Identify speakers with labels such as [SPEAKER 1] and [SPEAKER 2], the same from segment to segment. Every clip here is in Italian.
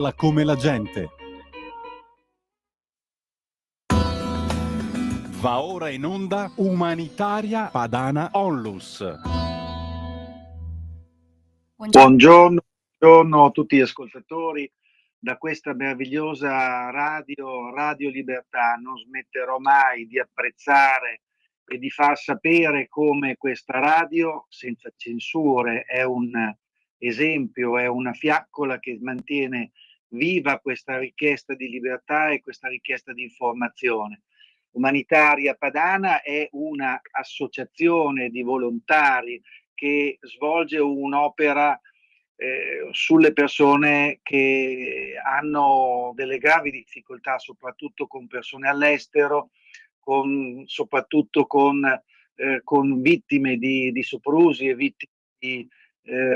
[SPEAKER 1] Come la gente. Va ora in onda Umanitaria Padana Onlus.
[SPEAKER 2] Buongiorno, buongiorno a tutti gli ascoltatori da questa meravigliosa Radio Libertà. Non smetterò mai di apprezzare e di far sapere come questa radio, senza censure, è un esempio, è una fiaccola che mantiene viva questa richiesta di libertà e questa richiesta di informazione. Umanitaria Padana è un'associazione di volontari che svolge un'opera sulle persone che hanno delle gravi difficoltà, soprattutto con persone all'estero, soprattutto con vittime di soprusi e vittime di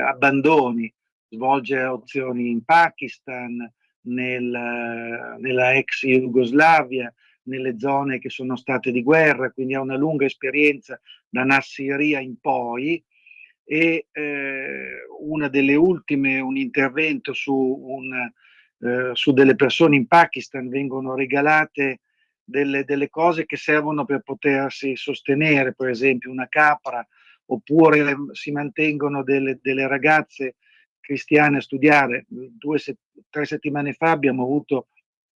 [SPEAKER 2] abbandoni. Svolge azioni in Pakistan, nella ex Jugoslavia, nelle zone che sono state di guerra, quindi ha una lunga esperienza da Nassiriya in poi. E una delle ultime, un intervento su delle persone in Pakistan, vengono regalate delle cose che servono per potersi sostenere, per esempio una capra, oppure si mantengono delle ragazze cristiane a studiare. 3 settimane fa abbiamo avuto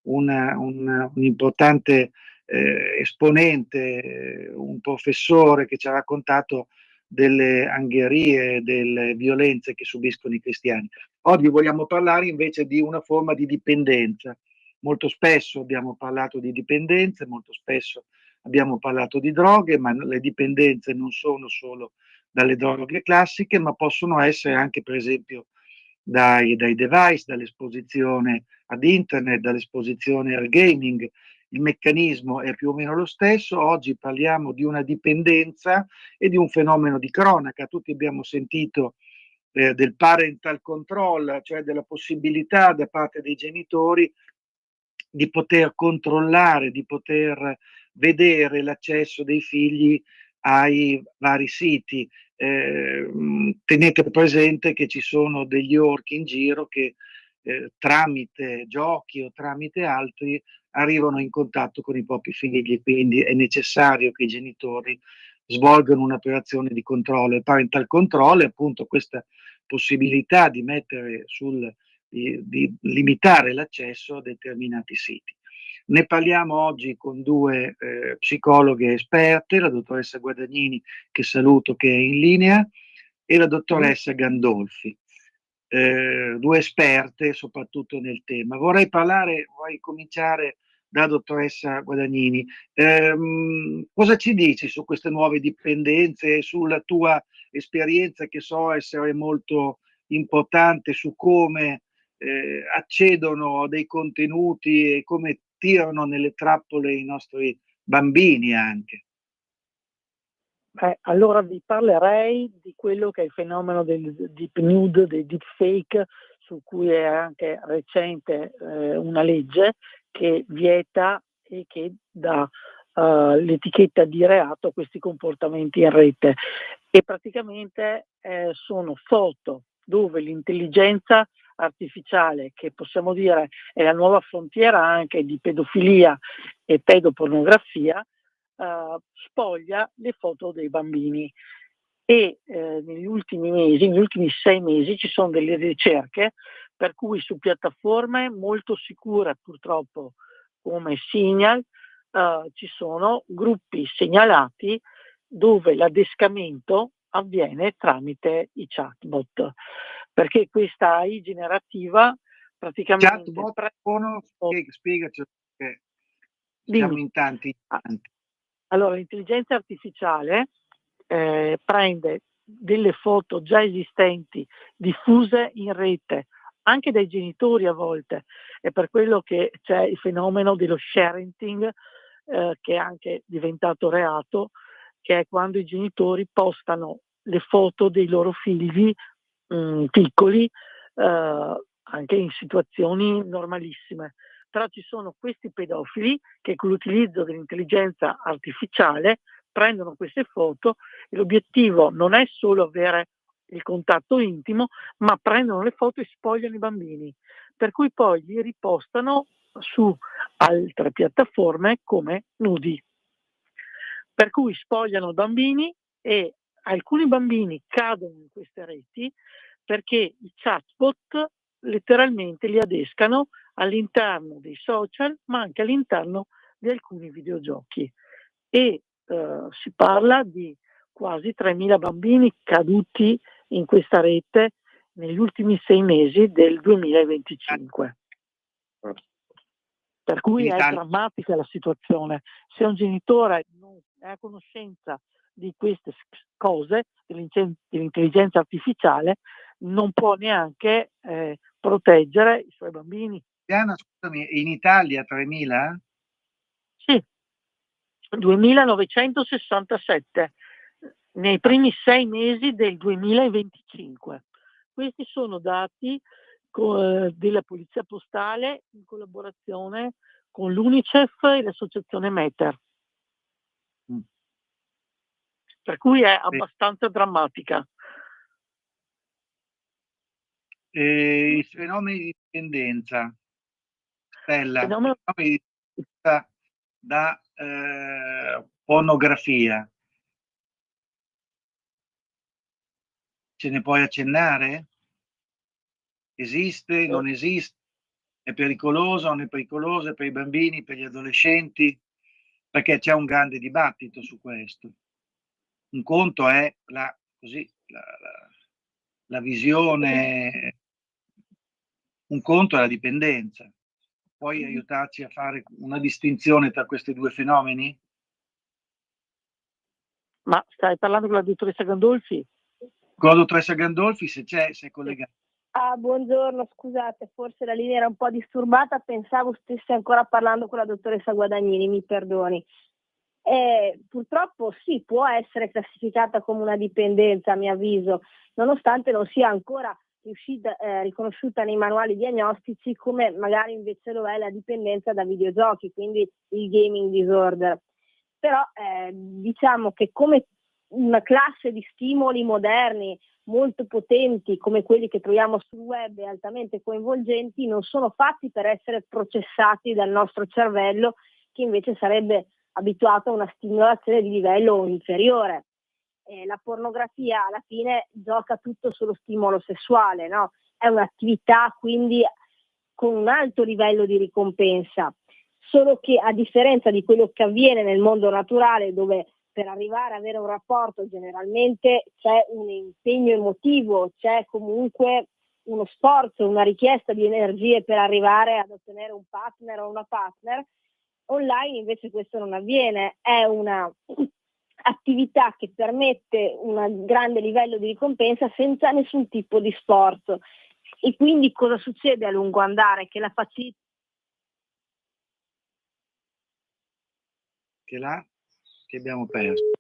[SPEAKER 2] un importante esponente, un professore che ci ha raccontato delle angherie, delle violenze che subiscono i cristiani. Oggi vogliamo parlare invece di una forma di dipendenza. Molto spesso abbiamo parlato di dipendenze, molto spesso abbiamo parlato di droghe, ma le dipendenze non sono solo dalle droghe classiche, ma possono essere anche, per esempio, dai device, dall'esposizione ad internet, dall'esposizione al gaming. Il meccanismo è più o meno lo stesso. Oggi parliamo di una dipendenza e di un fenomeno di cronaca. Tutti abbiamo sentito del parental control, cioè della possibilità da parte dei genitori di poter controllare, di poter vedere l'accesso dei figli ai vari siti. Tenete presente che ci sono degli orchi in giro che tramite giochi o tramite altri arrivano in contatto con i propri figli, quindi è necessario che i genitori svolgano un'operazione di controllo. Il parental control è appunto questa possibilità di mettere di limitare l'accesso a determinati siti. Ne parliamo oggi con 2 psicologhe esperte, la dottoressa Guadagnini, che saluto, che è in linea, e la dottoressa Gandolfi, 2 esperte soprattutto nel tema. Vorrei cominciare dalla dottoressa Guadagnini. Cosa ci dici su queste nuove dipendenze e sulla tua esperienza, che so essere molto importante, su come accedono a dei contenuti e come tirano nelle trappole i nostri bambini anche?
[SPEAKER 3] Allora vi parlerei di quello che è il fenomeno del deep nude, dei deepfake, su cui è anche recente una legge che vieta e che dà l'etichetta di reato a questi comportamenti in rete. E praticamente sono foto dove l'intelligenza artificiale, che possiamo dire è la nuova frontiera anche di pedofilia e pedopornografia, spoglia le foto dei bambini. E negli ultimi 6 mesi ci sono delle ricerche per cui su piattaforme molto sicure, purtroppo, come Signal, ci sono gruppi segnalati dove l'adescamento avviene tramite i chatbot, perché questa AI generativa praticamente...
[SPEAKER 2] Spiegaci, perché siamo in tanti.
[SPEAKER 3] Allora, l'intelligenza artificiale prende delle foto già esistenti, diffuse in rete, anche dai genitori a volte. È per quello che c'è il fenomeno dello sharenting, che è anche diventato reato, che è quando i genitori postano le foto dei loro figli piccoli, anche in situazioni normalissime. Però ci sono questi pedofili che con l'utilizzo dell'intelligenza artificiale prendono queste foto e l'obiettivo non è solo avere il contatto intimo, ma prendono le foto e spogliano i bambini. per cui poi li ripostano su altre piattaforme come nudi. Per cui spogliano bambini e alcuni bambini cadono in queste reti perché i chatbot letteralmente li adescano all'interno dei social, ma anche all'interno di alcuni videogiochi. E si parla di quasi 3.000 bambini caduti in questa rete negli ultimi 6 mesi del 2025. Per cui è drammatica la situazione. Se un genitore non è a conoscenza di queste cose, dell'intelligenza artificiale, non può neanche proteggere i suoi bambini.
[SPEAKER 2] Diana, scusami, in Italia 3.000?
[SPEAKER 3] Sì, 2.967 nei primi 6 mesi del 2025. Questi sono dati della Polizia Postale in collaborazione con l'UNICEF e l'associazione Meter. Per cui è abbastanza drammatica.
[SPEAKER 2] I fenomeni di dipendenza, Stella, fenomeni di dipendenza da pornografia. Ce ne puoi accennare? Esiste, non esiste? È pericoloso, non è pericoloso? È per i bambini, per gli adolescenti? Perché c'è un grande dibattito su questo. Un conto è la visione, un conto è la dipendenza. Puoi aiutarci a fare una distinzione tra questi due fenomeni?
[SPEAKER 3] Ma stai parlando con la dottoressa Gandolfi?
[SPEAKER 2] Con la dottoressa Gandolfi, se c'è, se è collegata.
[SPEAKER 4] Buongiorno, scusate, forse la linea era un po' disturbata, pensavo stesse ancora parlando con la dottoressa Guadagnini, mi perdoni. Purtroppo sì, può essere classificata come una dipendenza, a mio avviso, nonostante non sia ancora riconosciuta nei manuali diagnostici come magari invece lo è la dipendenza da videogiochi, quindi il gaming disorder. Però diciamo che come una classe di stimoli moderni molto potenti come quelli che troviamo sul web e altamente coinvolgenti non sono fatti per essere processati dal nostro cervello, che invece sarebbe abituato a una stimolazione di livello inferiore. La pornografia alla fine gioca tutto sullo stimolo sessuale, no? È un'attività quindi con un alto livello di ricompensa, solo che a differenza di quello che avviene nel mondo naturale, dove per arrivare ad avere un rapporto generalmente c'è un impegno emotivo, c'è comunque uno sforzo, una richiesta di energie per arrivare ad ottenere un partner o una partner. Online invece questo non avviene, è una attività che permette un grande livello di ricompensa senza nessun tipo di sforzo. E quindi cosa succede a lungo andare? Che la facilità
[SPEAKER 2] che abbiamo perso.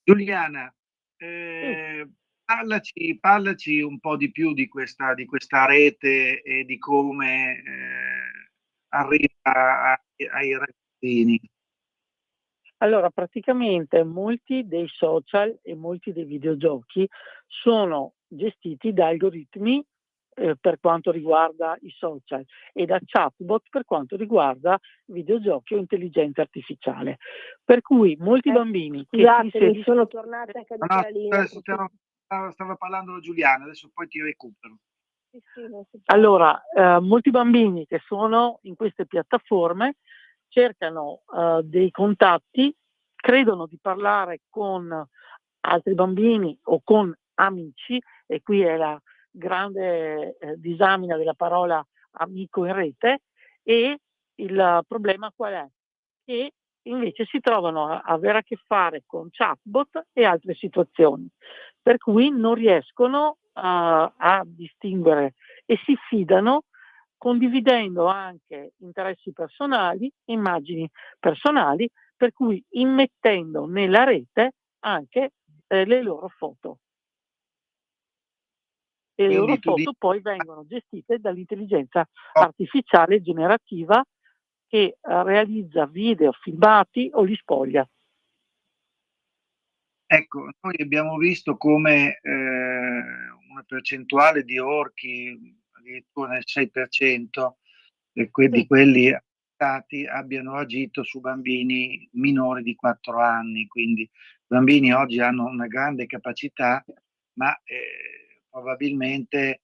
[SPEAKER 2] Giuliana, parlaci un po' di più di questa rete e di come arriva ai ragazzini.
[SPEAKER 3] Allora, praticamente molti dei social e molti dei videogiochi sono gestiti da algoritmi per quanto riguarda i social e da chatbot per quanto riguarda videogiochi o intelligenza artificiale. Per cui molti bambini
[SPEAKER 4] mi sono tornata a cadere la linea.
[SPEAKER 2] Stava parlando Giuliana, adesso poi ti recupero.
[SPEAKER 3] Allora, molti bambini che sono in queste piattaforme cercano dei contatti, credono di parlare con altri bambini o con amici, e qui è la grande disamina della parola amico in rete, e il problema qual è? Che invece si trovano a avere a che fare con chatbot e altre situazioni, per cui non riescono a distinguere e si fidano, condividendo anche interessi personali, immagini personali, per cui immettendo nella rete anche le loro foto. E le loro foto poi vengono gestite dall'intelligenza artificiale generativa che realizza video filmati o li spoglia.
[SPEAKER 2] Ecco, noi abbiamo visto come una percentuale di orchi addirittura nel 6% di
[SPEAKER 3] Sì,
[SPEAKER 2] quelli stati abbiano agito su bambini minori di 4 anni, quindi i bambini oggi hanno una grande capacità, ma probabilmente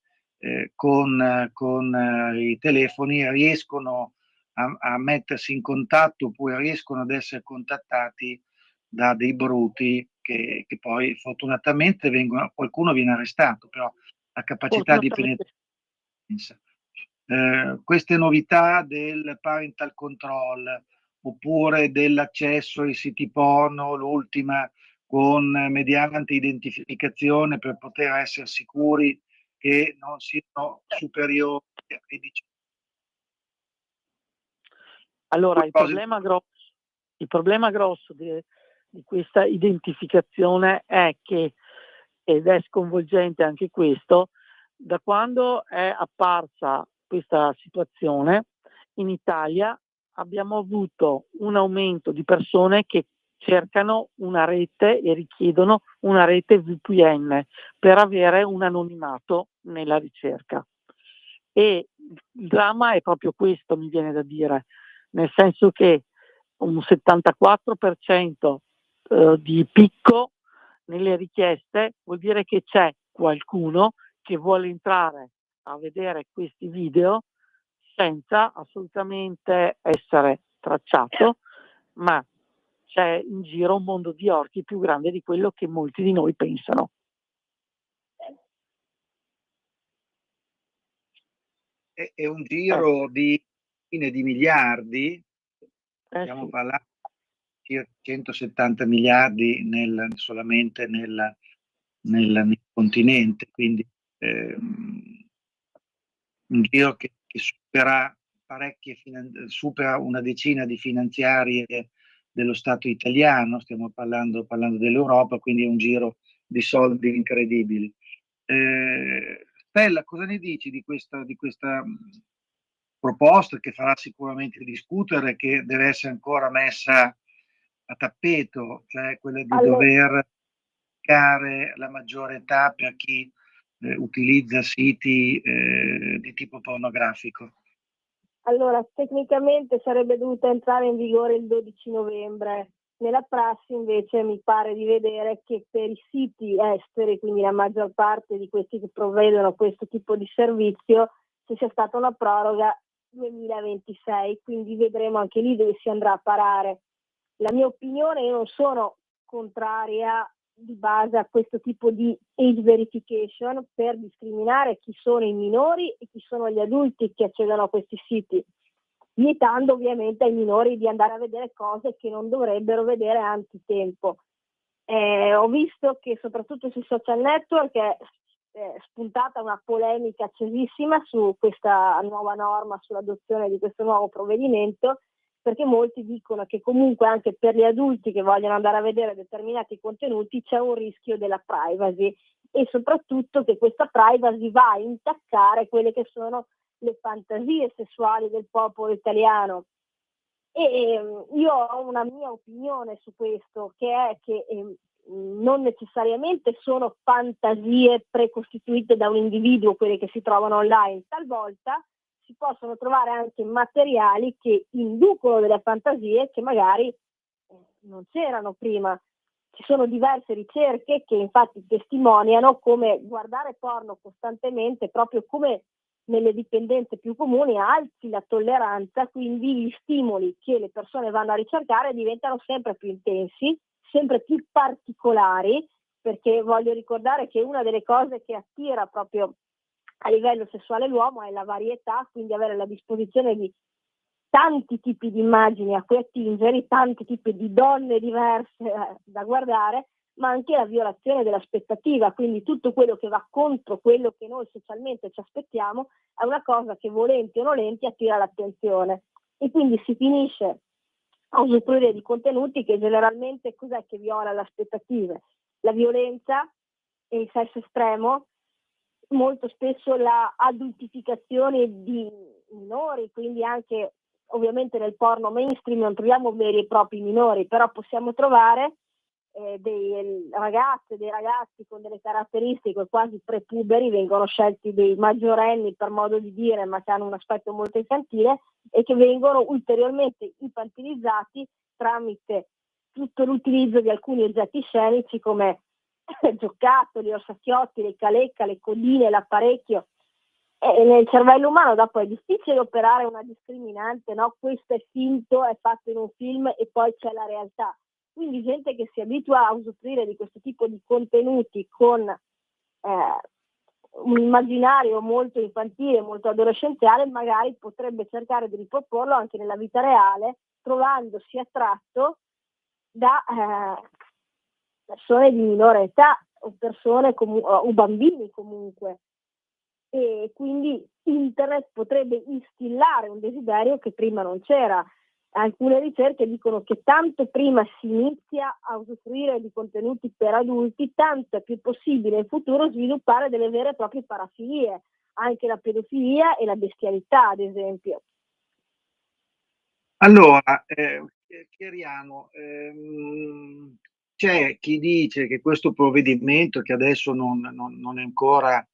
[SPEAKER 2] con i telefoni riescono a mettersi in contatto oppure riescono ad essere contattati da dei bruti che poi fortunatamente qualcuno viene arrestato, però la capacità di
[SPEAKER 3] fortunatamente.
[SPEAKER 2] penetrare. Queste novità del parental control oppure dell'accesso ai siti porno, l'ultima mediante identificazione per poter essere sicuri che non siano superiori ai 18.
[SPEAKER 3] Allora,
[SPEAKER 2] Due cose.
[SPEAKER 3] il problema grosso di questa identificazione è che, ed è sconvolgente anche questo, da quando è apparsa questa situazione, in Italia abbiamo avuto un aumento di persone che cercano una rete e richiedono una rete VPN per avere un anonimato nella ricerca. E il dramma è proprio questo, mi viene da dire, nel senso che un 74% di picco nelle richieste vuol dire che c'è qualcuno che vuole entrare a vedere questi video senza assolutamente essere tracciato, ma c'è in giro un mondo di orchi più grande di quello che molti di noi pensano.
[SPEAKER 2] È un giro di decine di miliardi, stiamo
[SPEAKER 3] Sì.
[SPEAKER 2] parlando di circa 170 miliardi solamente nel continente, quindi ehm, un giro che supera una decina di finanziarie dello Stato italiano, stiamo parlando dell'Europa, quindi è un giro di soldi incredibili. Stella, cosa ne dici di questa proposta che farà sicuramente discutere, che deve essere ancora messa a tappeto, cioè quella di
[SPEAKER 4] Allora,
[SPEAKER 2] dover indicare la maggiore età per chi utilizza siti di tipo pornografico?
[SPEAKER 4] allora, tecnicamente sarebbe dovuta entrare in vigore il 12 novembre. Nella prassi invece mi pare di vedere che per i siti esteri, quindi la maggior parte di questi che provvedono a questo tipo di servizio, ci sia stata una proroga 2026, quindi vedremo anche lì dove si andrà a parare. La mia opinione, io non sono contraria di base a questo tipo di age verification per discriminare chi sono i minori e chi sono gli adulti che accedono a questi siti, vietando ovviamente ai minori di andare a vedere cose che non dovrebbero vedere anzitempo. Ho visto che soprattutto sui social network è spuntata una polemica accesissima su questa nuova norma, sull'adozione di questo nuovo provvedimento, perché molti dicono che comunque anche per gli adulti che vogliono andare a vedere determinati contenuti c'è un rischio della privacy e soprattutto che questa privacy va a intaccare quelle che sono le fantasie sessuali del popolo italiano. E io ho una mia opinione su questo, che è che non necessariamente sono fantasie precostituite da un individuo quelle che si trovano online, talvolta si possono trovare anche materiali che inducono delle fantasie che magari non c'erano prima. Ci sono diverse ricerche che infatti testimoniano come guardare porno costantemente, proprio come nelle dipendenze più comuni, alzi la tolleranza, quindi gli stimoli che le persone vanno a ricercare diventano sempre più intensi, sempre più particolari, perché voglio ricordare che una delle cose che attira proprio a livello sessuale l'uomo è la varietà, quindi avere la disposizione di tanti tipi di immagini a cui attingere, tanti tipi di donne diverse da guardare, ma anche la violazione dell'aspettativa, quindi tutto quello che va contro quello che noi socialmente ci aspettiamo è una cosa che volenti o nolenti attira l'attenzione e quindi si finisce a usufruire di contenuti che generalmente cos'è che viola le aspettative? La violenza e il sesso estremo, molto spesso la adultificazione di minori, quindi anche ovviamente nel porno mainstream non troviamo veri e propri minori, però possiamo trovare dei ragazze, dei ragazzi con delle caratteristiche quasi prepuberi, vengono scelti dei maggiorenni per modo di dire, ma che hanno un aspetto molto infantile e che vengono ulteriormente infantilizzati tramite tutto l'utilizzo di alcuni oggetti scenici come giocattoli, orsacchiotti, le calecca, le codine, l'apparecchio. E nel cervello umano dopo è difficile operare una discriminante, no? Questo è finto, è fatto in un film e poi c'è la realtà. Quindi gente che si abitua a usufruire di questo tipo di contenuti con un immaginario molto infantile, molto adolescenziale, magari potrebbe cercare di riproporlo anche nella vita reale, trovandosi attratto da persone di minore età o persone o bambini comunque. E quindi internet potrebbe instillare un desiderio che prima non c'era. Alcune ricerche dicono che tanto prima si inizia a usufruire di contenuti per adulti, tanto è più possibile in futuro sviluppare delle vere e proprie parafilie, anche la pedofilia e la bestialità, ad esempio.
[SPEAKER 2] Allora, chiariamo, c'è chi dice che questo provvedimento, che adesso non è ancora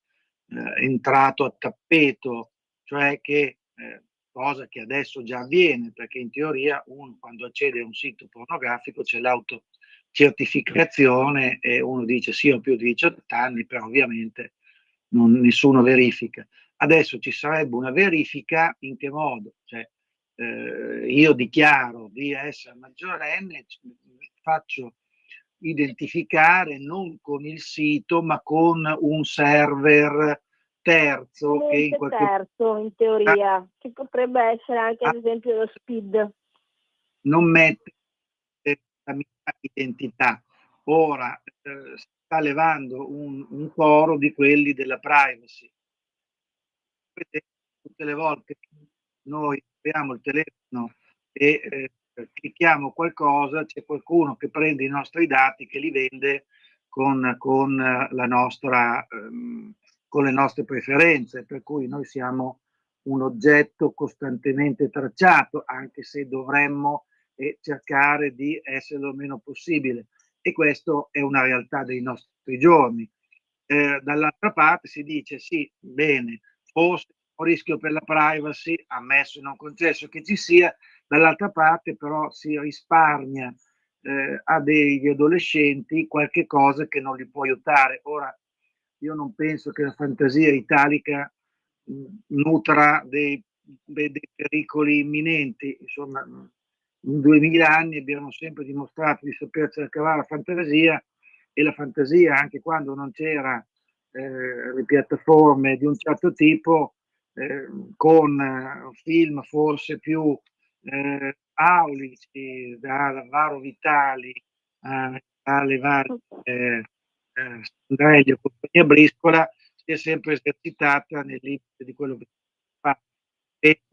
[SPEAKER 2] entrato a tappeto, cioè che cosa che adesso già avviene, perché in teoria uno quando accede a un sito pornografico c'è l'autocertificazione e uno dice sì, ho più di 18 anni, però ovviamente nessuno verifica. Adesso ci sarebbe una verifica in che modo? Cioè, io dichiaro di essere maggiorenne, mi faccio identificare non con il sito ma con un server terzo che in qualche
[SPEAKER 4] terzo in teoria, che potrebbe essere anche ad esempio lo SPID.
[SPEAKER 2] Non mette la mia identità. Ora sta levando un coro di quelli della privacy. Tutte le volte che noi apriamo il telefono e clicchiamo qualcosa, c'è qualcuno che prende i nostri dati, che li vende con la nostra, con le nostre preferenze, per cui noi siamo un oggetto costantemente tracciato, anche se dovremmo cercare di esserlo il meno possibile. E questo è una realtà dei nostri giorni. Dall'altra parte si dice sì, bene, forse un rischio per la privacy, ammesso e non concesso che ci sia, dall'altra parte però si risparmia a degli adolescenti qualche cosa che non li può aiutare. Ora, io non penso che la fantasia italica nutra dei pericoli imminenti, insomma, in 2000 anni abbiamo sempre dimostrato di sapercela cavare la fantasia, e la fantasia, anche quando non c'era le piattaforme di un certo tipo, con film forse più aulici, da Alvaro Vitali alle varie Sandrelli o compagnia Briscola, si è sempre esercitata nel limite di quello che fa e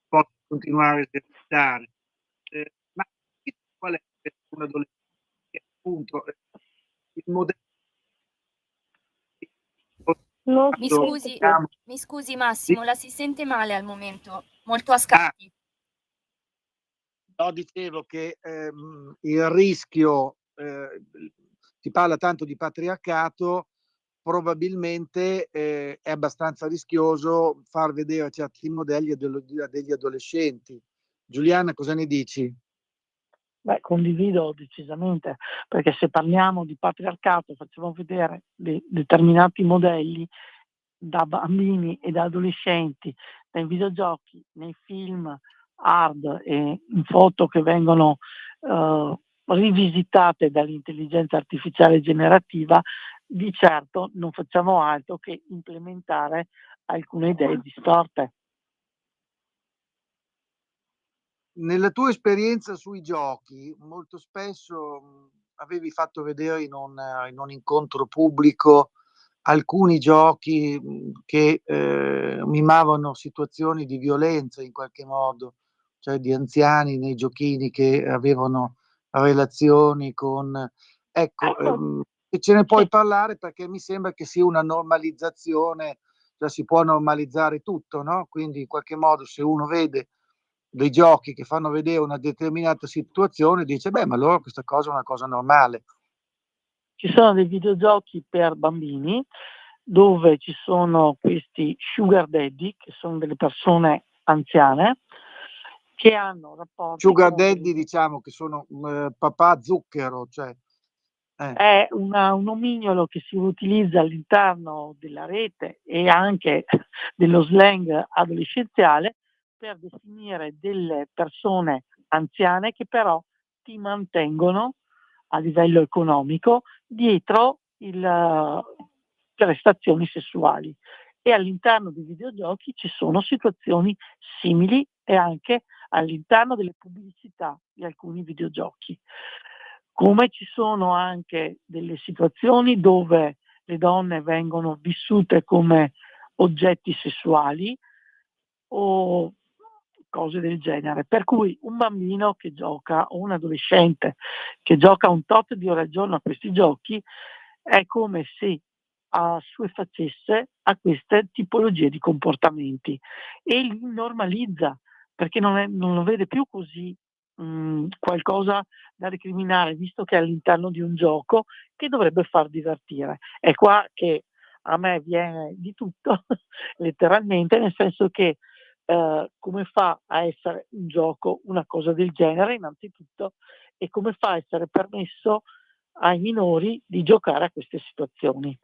[SPEAKER 2] posso continuare a esercitare. Ma qual è per un adolescente? Appunto, il modello
[SPEAKER 5] Mi scusi Massimo, la si sente male al momento, molto a
[SPEAKER 2] Ah,
[SPEAKER 5] scatti.
[SPEAKER 2] no, dicevo che il rischio, si parla tanto di patriarcato, probabilmente è abbastanza rischioso far vedere certi modelli a degli adolescenti. Giuliana, cosa ne dici?
[SPEAKER 3] Beh, condivido decisamente, perché se parliamo di patriarcato facciamo vedere determinati modelli da bambini e da adolescenti nei videogiochi, nei film hard e in foto che vengono rivisitate dall'intelligenza artificiale generativa, di certo non facciamo altro che implementare alcune idee distorte.
[SPEAKER 2] Nella tua esperienza sui giochi, molto spesso avevi fatto vedere in un incontro pubblico alcuni giochi che mimavano situazioni di violenza in qualche modo, cioè di anziani nei giochini che avevano relazioni con... Ecco, se ce ne puoi parlare, perché mi sembra che sia una normalizzazione, cioè si può normalizzare tutto, no? Quindi in qualche modo se uno vede dei giochi che fanno vedere una determinata situazione, dice, beh, ma allora questa cosa è una cosa normale.
[SPEAKER 3] Ci sono dei videogiochi per bambini dove ci sono questi sugar daddy, che sono delle persone anziane, che hanno rapporti
[SPEAKER 2] Sugar
[SPEAKER 3] con
[SPEAKER 2] daddy, diciamo che sono papà zucchero, cioè
[SPEAKER 3] è un nomignolo che si utilizza all'interno della rete e anche dello slang adolescenziale per definire delle persone anziane che però ti mantengono a livello economico dietro prestazioni sessuali, e all'interno dei videogiochi ci sono situazioni simili e anche all'interno delle pubblicità di alcuni videogiochi. Come ci sono anche delle situazioni dove le donne vengono vissute come oggetti sessuali o cose del genere. Per cui un bambino che gioca o un adolescente che gioca un tot di ore al giorno a questi giochi è come se assuefacesse a queste tipologie di comportamenti e li normalizza, perché non lo vede più così qualcosa da recriminare, visto che è all'interno di un gioco che dovrebbe far divertire. È qua che a me viene di tutto, letteralmente, nel senso che come fa a essere un gioco una cosa del genere innanzitutto, e come fa a essere permesso ai minori di giocare a queste situazioni.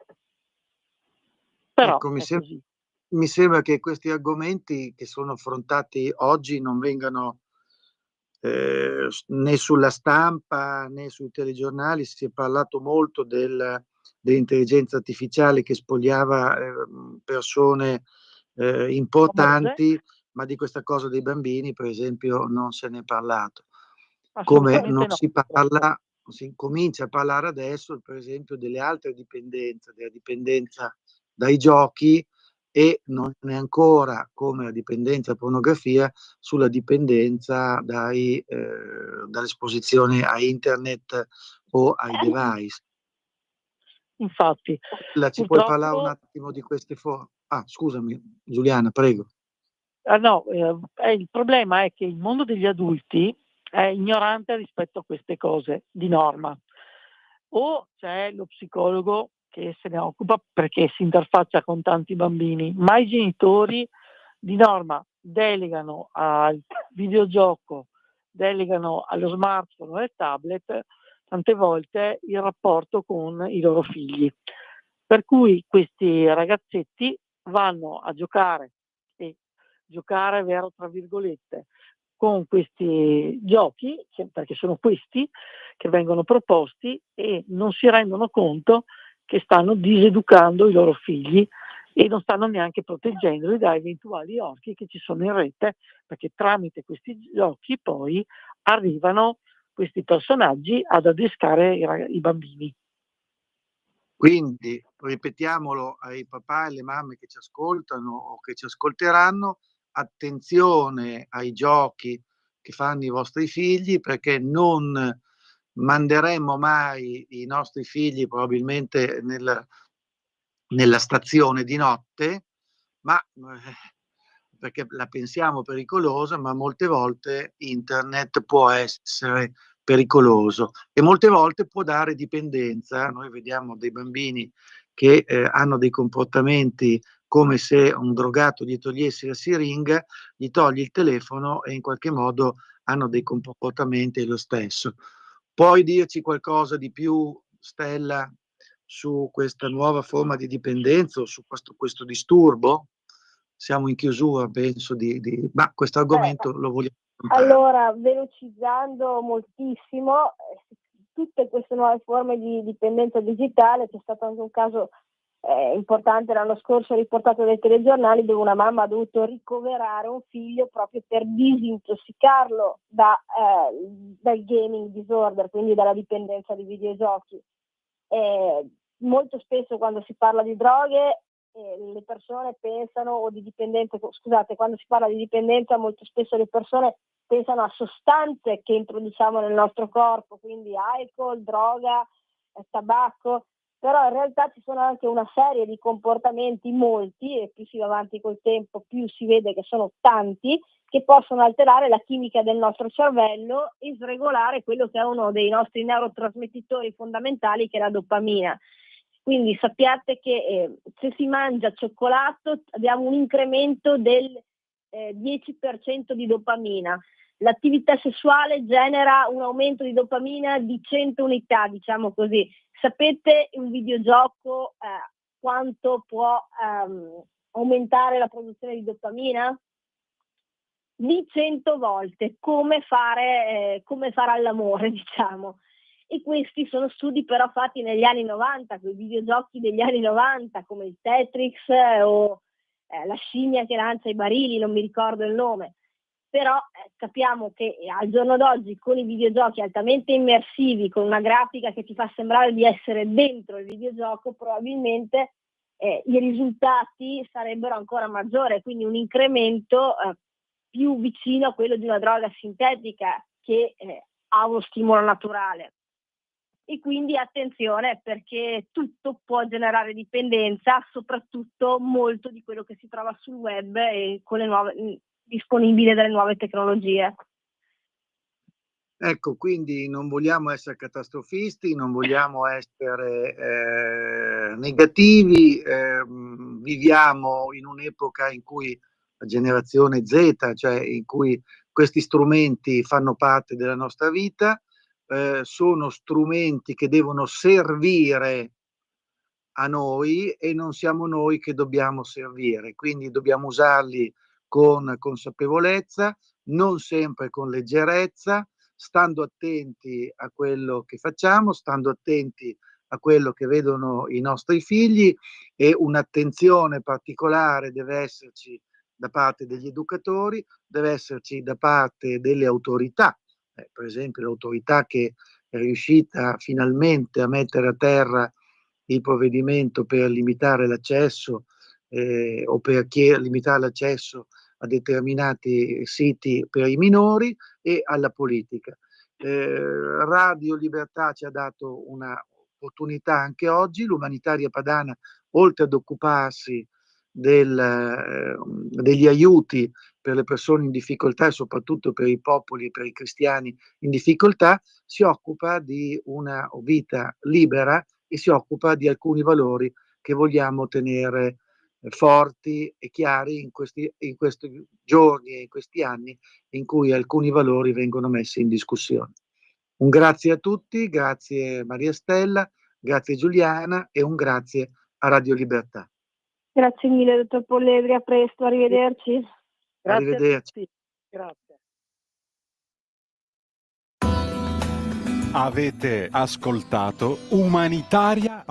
[SPEAKER 3] Però
[SPEAKER 2] ecco,
[SPEAKER 3] è così.
[SPEAKER 2] mi sembra che questi argomenti che sono affrontati oggi non vengano né sulla stampa né sui telegiornali. Si è parlato molto dell'intelligenza artificiale che spogliava persone importanti, ma di questa cosa dei bambini, per esempio, non se n'è parlato. Come non
[SPEAKER 3] Assolutamente no.
[SPEAKER 2] si parla, si comincia a parlare adesso, per esempio, delle altre dipendenze, della dipendenza dai giochi, e non è ancora, come la dipendenza pornografia, sulla dipendenza dall'esposizione a internet o ai device.
[SPEAKER 3] Infatti,
[SPEAKER 2] Ci puoi parlare un
[SPEAKER 3] purtroppo,
[SPEAKER 2] attimo di queste scusami, Giuliana, prego.
[SPEAKER 3] no, il problema è che il mondo degli adulti è ignorante rispetto a queste cose di norma. O c'è lo psicologo che se ne occupa perché si interfaccia con tanti bambini, ma i genitori di norma delegano al videogioco, delegano allo smartphone o al tablet tante volte il rapporto con i loro figli. Per cui questi ragazzetti vanno a giocare, e giocare vero tra virgolette, con questi giochi, perché sono questi che vengono proposti, e non si rendono conto che stanno diseducando i loro figli e non stanno neanche proteggendoli da eventuali orchi che ci sono in rete, perché tramite questi giochi poi arrivano questi personaggi ad adescare i bambini.
[SPEAKER 2] Quindi ripetiamolo ai papà e alle mamme che ci ascoltano o che ci ascolteranno: attenzione ai giochi che fanno i vostri figli, perché non manderemmo mai i nostri figli probabilmente nella stazione di notte, ma perché la pensiamo pericolosa, ma molte volte internet può essere pericoloso e molte volte può dare dipendenza. Noi vediamo dei bambini che hanno dei comportamenti come se un drogato gli togliesse la siringa, gli togli il telefono e in qualche modo hanno dei comportamenti lo stesso. Puoi dirci qualcosa di più, Stella, su questa nuova forma di dipendenza o su questo disturbo? Siamo in chiusura, penso, ma questo argomento lo vogliamo affrontare.
[SPEAKER 4] Allora, velocizzando moltissimo, tutte queste nuove forme di dipendenza digitale, c'è stato anche un caso importante l'anno scorso riportato dai telegiornali, dove una mamma ha dovuto ricoverare un figlio proprio per disintossicarlo dal gaming disorder, quindi dalla dipendenza di videogiochi. Molto spesso quando si parla di droghe le persone pensano, o di dipendenza, scusate, quando si parla di dipendenza molto spesso le persone pensano a sostanze che introduciamo nel nostro corpo, quindi alcol, droga, tabacco. però in realtà ci sono anche una serie di comportamenti, molti, e più si va avanti col tempo più si vede che sono tanti, che possono alterare la chimica del nostro cervello e sregolare quello che è uno dei nostri neurotrasmettitori fondamentali, che è la dopamina. Quindi sappiate che se si mangia cioccolato abbiamo un incremento del 10% di dopamina. L'attività sessuale genera un aumento di dopamina di 100 unità, diciamo così. Sapete un videogioco quanto può aumentare la produzione di dopamina? Di 100 volte, come fare all'amore, diciamo. E questi sono studi però fatti negli anni 90, con i videogiochi degli anni 90, come il Tetris o la scimmia che lancia i barili, non mi ricordo il nome. Però capiamo che al giorno d'oggi, con i videogiochi altamente immersivi, con una grafica che ti fa sembrare di essere dentro il videogioco, probabilmente i risultati sarebbero ancora maggiori, quindi un incremento più vicino a quello di una droga sintetica che ha uno stimolo naturale. E quindi attenzione, perché tutto può generare dipendenza, soprattutto molto di quello che si trova sul web e con le nuove disponibili delle nuove tecnologie.
[SPEAKER 2] Ecco, quindi non vogliamo essere catastrofisti, non vogliamo essere negativi, viviamo in un'epoca in cui la generazione Z, cioè in cui questi strumenti fanno parte della nostra vita, sono strumenti che devono servire a noi e non siamo noi che dobbiamo servire, quindi dobbiamo usarli con consapevolezza, non sempre con leggerezza, stando attenti a quello che facciamo, stando attenti a quello che vedono i nostri figli, e un'attenzione particolare deve esserci da parte degli educatori, deve esserci da parte delle autorità, per esempio l'autorità che è riuscita finalmente a mettere a terra il provvedimento per limitare l'accesso o per limitare l'accesso a determinati siti per i minori, e alla politica. Radio Libertà ci ha dato una opportunità anche oggi. L'Umanitaria Padana, oltre ad occuparsi degli aiuti per le persone in difficoltà e soprattutto per i popoli e per i cristiani in difficoltà, si occupa di una vita libera e si occupa di alcuni valori che vogliamo tenere forti e chiari in questi giorni e in questi anni in cui alcuni valori vengono messi in discussione. Un grazie a tutti, grazie Maria Stella, grazie Giuliana e un grazie a Radio Libertà.
[SPEAKER 4] Grazie mille, dottor Polledri, a presto, arrivederci.
[SPEAKER 3] Grazie
[SPEAKER 2] Arrivederci.
[SPEAKER 3] a tutti. Grazie.
[SPEAKER 1] Avete ascoltato Umanitaria